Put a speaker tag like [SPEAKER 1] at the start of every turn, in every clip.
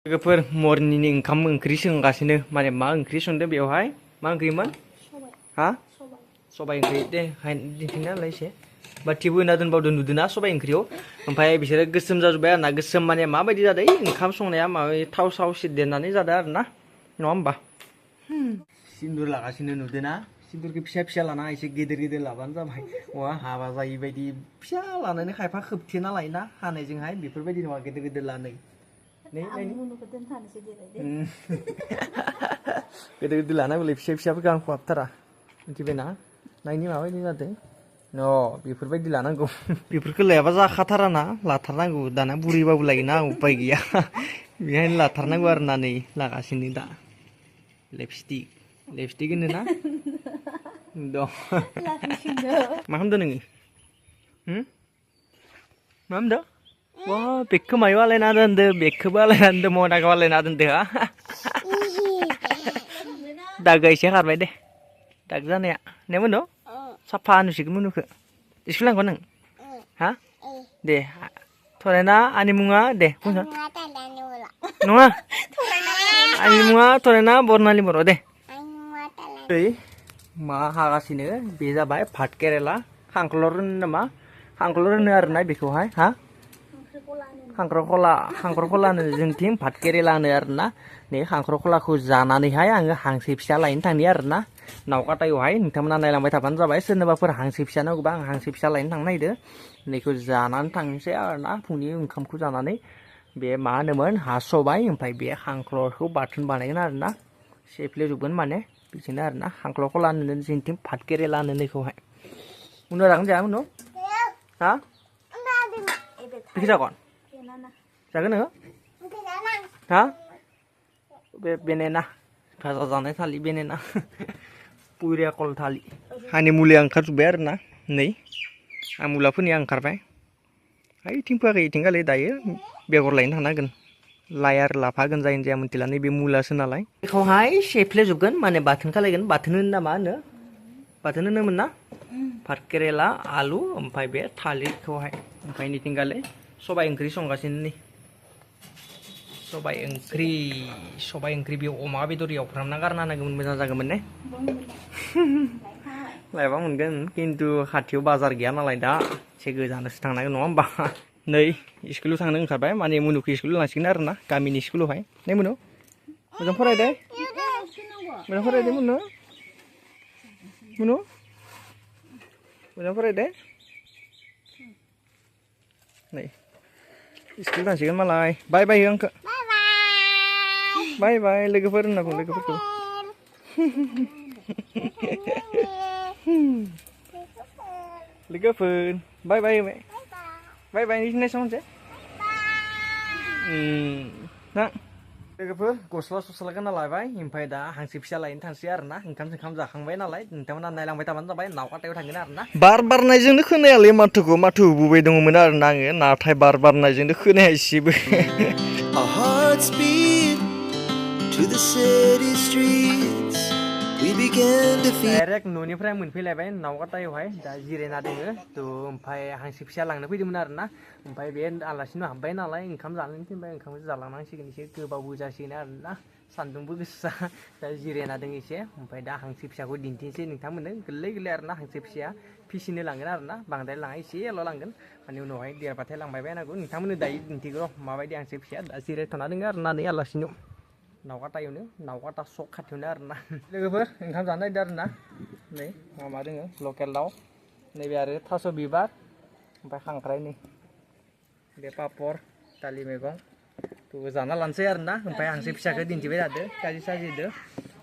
[SPEAKER 1] लोगोफोर मर्निंनि ओंखाम ओंख्रि संगासिनो माने मा ओंख्रि संदों बेवहाय मा ओंख्रिमोन हा सबाय ओंख्रि दे दिन्थिनालाय एसे बाथिबो होना दोनबावदों नुदोंना सबाय ओंख्रियाव ओमफ्राय बिसोरो गोसोम जाजोब्बाय आरोना गोसोम माने माबायदि जादों ओंखाम संनाया माबा थाव साव सिरदेरनानै जादों आरोना नङा होमबा सिन्दुर लागासिनो नुदोंना सिन्दुरखौ फिसा फिसा लाना एसे गेदेर गेदेर लाबानो जाबाय अ हाबा जायै बायदि फिसा लानानै खायफा खोबथेना लायोना हानायजोंहाय बेफोरबायदि नङा गेदेर गेदेर लानाय गेदेर गेदेर लानांगौलै फिसा फिसाफोरखौ आं खहाबथारा मिथिबायना नायनि माबायदि जादों न बेफोरबायदि लानांगौ बेफोरखौ लायाबा जाखाथाराना लाथारनांगौ दाना बुरैबाबो लायोना उपाय गैया बेहायनो लाथारनांगौ आरो ना नै लागासिनो दा लिपस्टिक लिपस्टिक होनो ना दं मा खालामदों नोङो मा होनदों wah bekku mayu alai nadande bekku balai nadande mau naga balai nadande ha daga ise karbai deh dag jana ya nemu no safa nusiku munuku iskulan koneng ha deh torena ani munga deh kunsa nunga ani munga torena bornali boro deh deh ma hagasine be jabai bhat kerela khangklor nama khangklor hono arona bekhauहाय ha खांख्रखला जोंथिं भात केरेला होनो आरोना नै खांख्रखलाखौ जानानैहाय आङो हांसो फिसा लायनो थांनि आरोना नावकाटायावहाय नोंथांमोना नायलांबाय थाबानो जाबाय सोरनोबाफोर हांसो फिसा नांगौबा आं हांसो फिसा लायनो थांनो नागिरदों नैखौ जानानै थांनोसै आरोना फुंनि ओंखामखौ जानानै बे मा होनोमोन हा सबाय ओमफ्राय बे खांख्लरखौ बाथोन बानायगोन आरोना सेफ्लेजोबगोन माने बिदिनो आरोना खांख्रखला होनो जोंथिं भात केरेला होनो नैखौहाय उनाव जागोन जाया उनाव हा बेखौ जागोन जागोन नोङो हा बे बेनेना भाजा जानाय थालि बेनेना पुरिया कल थालि आंनि मुलिया ओंखारजोब्बाय आरोना नै आं मुलाफोरनिया ओंखारबाय ओइथिं फैयाखै इथिं गालै दायो बेगर लायनो थांनांगोन लाइ आरो लाफा होगोन जायनो जाया मिथिला नैबे मुलासो नालाय बेखौहाय सेफ्लेजोबगोन माने बाथोन खालायगोन बाथोन होनो ना मा होनो बाथोन होनोमोन ना भात केरेला आलु ओमफ्राय बे थालिरखौहाय ओमफ्राय निथिं गालै सबाय ओंख्रि संगासिनो नै सबाय ओंख्रि बेयाव अमा बेदर एवफ्रामना गारना होनांगौमोन मोजां जागौमोन ने लायबा मोनगोन खिन्थु खाथियाव बाजार गैया नालाय दा एसे गोजानावसो थांनांगोन नङा होमबा नै स्कुलाव थांनो ओंखारबाय माने मुनुखौ स्कुलाव लांसिगोन आरोना गामिनि स्कुलावहाय नै मुनु मोजां फरायदे मुनु मोजां फरायदे नै स्कुल थांसिगोन मालाय बाय बाय आंखौ बाय बाय लोगोफोर होनना बुं लोगोफोरखौ लोगोफोर बाय बाय बाय बाय होननाय सनसे ना लोगोफोर गस्ला सस्ला गानना लाबाय ओमफ्राय दा हांसो फिसा लायनो थांसै आरोना ओंखाम जाखांबाय नालाय नोंथांमोना नायलांबाय थाबानो जाबाय नावकाटायाव थांगोन आरोना बार बारनायजोंनो खोनायालै माथो होबोबाय दङमोन आरोना आङो नाथाय बार बारनायजोंनो खोनाया एसेबो डाइरेक्ट न'निफ्राय मोनफैलायबाय नावकाटायावहाय दा जिरायना दोङो थ' ओमफ्राय हांसो फिसा लांनो फैदोंमोन आरोना ओमफ्राय बे आलासिनो हाबबाय नालाय ओंखाम जानो थिनबाय ओंखामखौ जालांनांसिगोन एसे गोबावबो जासिगोन आरोना सान्दुंबो गोसा दा जिरायना दं एसे ओमफ्राय दा हांसो फिसाखौ दिन्थिनोसै नोंथांमोननो गोरलै आरोना हांसो फिसाया फिसिनो लांगोन आरोना बांद्राय लाङा एसेल' लांगोन माने उनावहाय देरबाथाय लांबाय बायनांगौ नोंथांमोननो दायो दिन्थिग्र' माबायदि हांसो फिसाया दा जिरायथ'ना दङ आरोना नै आलासिनियाव नावकाटा सक खाथियावनो आरोना लोगोफोर ओंखाम जानो नागिरदों आरोना नै माबा दोङो लकेल दाउ नैबे आरो थास' बिबार ओमफ्राय खांख्राइ नै बे पापर दालि मैगं थ' जाना लानोसै आरोना ओमफ्राय हांसो फिसाखौ दिन्थिबाय थादो काजि साजिदो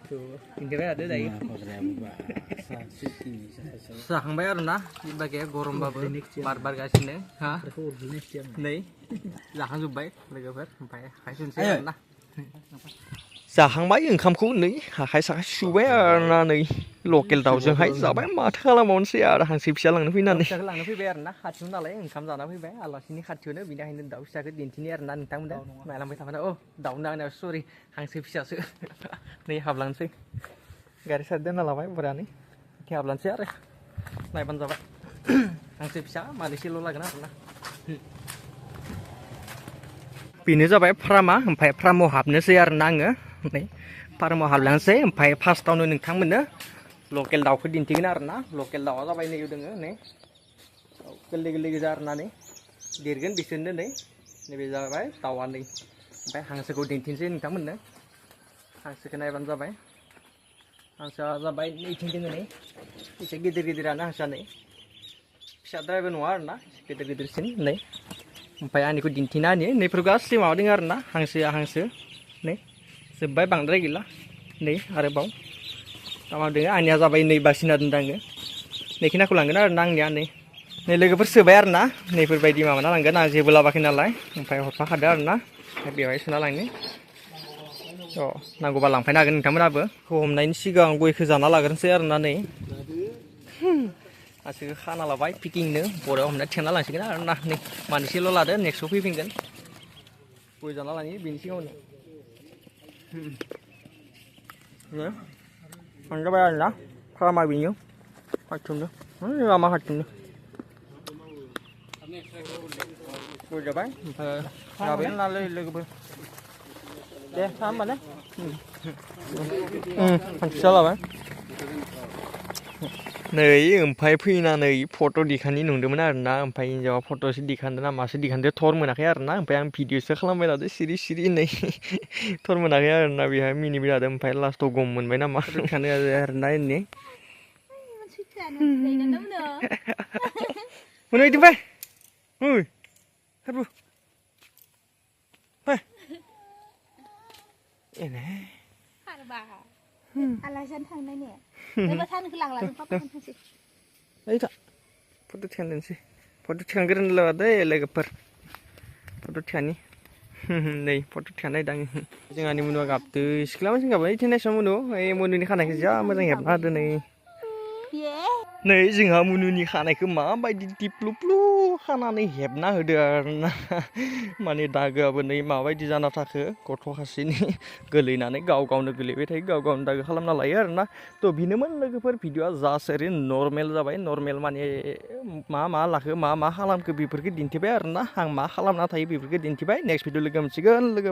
[SPEAKER 1] थ' दिन्थिबाय थादो दायो जाखांबाय आरोना बाखि गरमबाबो बार बारगासिनो हा नै जाखांजोब्बाय लोगोफोर ओमफ्राय खायसनोसै आरोना जाखांबाय ओंखामखौ नै आखाइ साखाइ सुबाय आरोना नै लकेल दाउजोंहाय जाबाय माथो खालामबावनोसै आरो हांसो फिसा लांनो फैनानै लांनो फैबाय आरोना खाथियाव नालाय ओंखाम जाना फैबाय आलासिनि खाथियावनो बेनिखायनो दाउ फिसाखौ दिन्थिनि आरोना नोंथांमोना नायलांबाय थाबानो औ दाउनो आंनियाव सरि हांसो फिसासो नै हाबलांसै गारि साइड दोनना लाबाय बोरानै हाबलांसै आरो नायबानो जाबाय हांसो फिसा मानैसोल' लागोन आरोना बेनो जाबाय फार्मा ओमफ्राय फार्माव हाबनोसै आरोना आङो नै फार्माव हाबलांसै ओमफ्राय फार्स्टआवनो नोंथांमोननो लकेल दाउखौ दिन्थिगोन आरोना लकेल दाउआ जाबाय नै दोङो नै गोरलै गोरलै गोजा आरोना नै देरगोन बिसोरनो नै नैबे जाबाय दाउआ नै ओमफ्राय हांसोखौ दिन्थिनोसै नोंथांमोननो हांसोखौ नायबानो जाबाय हांसोआ जाबाय नैथिं दोङो नै एसे गिदिर गिदिरानो हांसोआ नै फिसाद्रायबो नङा आरोना गिदिर गिदिरसिन नै ओमफ्राय आंनिखौ दिन्थिना होनि नैफोर गासै माबा दङ आरोना हांसोआ हांसो नै जोब्बाय बांद्राय गैला नै आरोबाव मा दङ आंनिया जाबाय नै बासिना दोनदों आङो नैखिनाखौ लांगोन आरोना आंनिया नै लोगोफोर सोबाय आरोना नैफोरबायदि माबाना लांगोन आं जेबो लाबाखै नालाय ओमफ्राय हरफाखादो आरोना बेवहाय सोना लांनो अ नांगौबा लांफैनो हागोन नोंथांमोनाबो हमनायनि सिगां गयखौ जाना लाग्रोनोसै आरोना नै हांसोखौ खाना लाबाय पिकिंनो बरियाव हमना थिखांना लांसिगोन आरोना नै मानैसोल' लादो नेक्स्टआव फैफिनगोन गय जाना लाङो बेनि सिगाङावनो जाबाय आरोना खालामा बेनो खाथियावनो लामा खाथियावनो गय जाबाय ओमफ्राय लाबोगोन नालाय लोगोफोर दे था होमबालाय खानसिया लाबाय नै ओमफ्राय फैनानै फट' दिखांनि नुदोंमोन आरोना ओमफ्राय हिन्जावा फट'सो दिखांदों ना मासो दिखांदों थर मोनाखै आरोना ओमफ्राय आं भिडिअसो खालामबाय थादों सिरि सिरि नै थर मोनाखै आरोना बेहाय मिनिबाय थादों ओमफ्राय लास्टआव गम मोनबाय नामा थानो आरोना इनि मोनो इदि फै ओइ हारबु फै एने
[SPEAKER 2] खारबा आलासियानो थांनाय ने एबा थानोखौ लांलाजों पापाजों थांसै
[SPEAKER 1] ओइ था फट' थिखांनोसै फट' थिखांग्रोनो लादो लोगोफोर फट' थिखानि नै फट' थिखांनो नायदों आङो जोंहानि मुनुआ गाबदो सिख्ला मानसि गाबो ओइ थेनायसो मुनु ओइ मुनुनि खानायखौ जा मोजां हेबना होदो नै नै जोंहा मुनुनि खानायखौ माबायदि दिप्लुप्लु खानानै हेबना होदो आरोना माने दागोआबो नै माबायदि जाना थाखो गथ' सासेनि गोलैनानै गाव गावनो गोलैबाय थायो गाव गावनो दागो खालामना लायो आरोना थ' बेनोमोन लोगोफोर भिडिअआ जास्ट ओरैनो नर्मेल जाबाय नर्मेल माने मा लाखो मा खालामखो बेफोरखौ दिन्थिबाय आरोना आं मा खालामना थायो बेफोरखौ दिन्थिबाय नेक्स्ट भिडिअ लोगो मोनसिगोन लोगो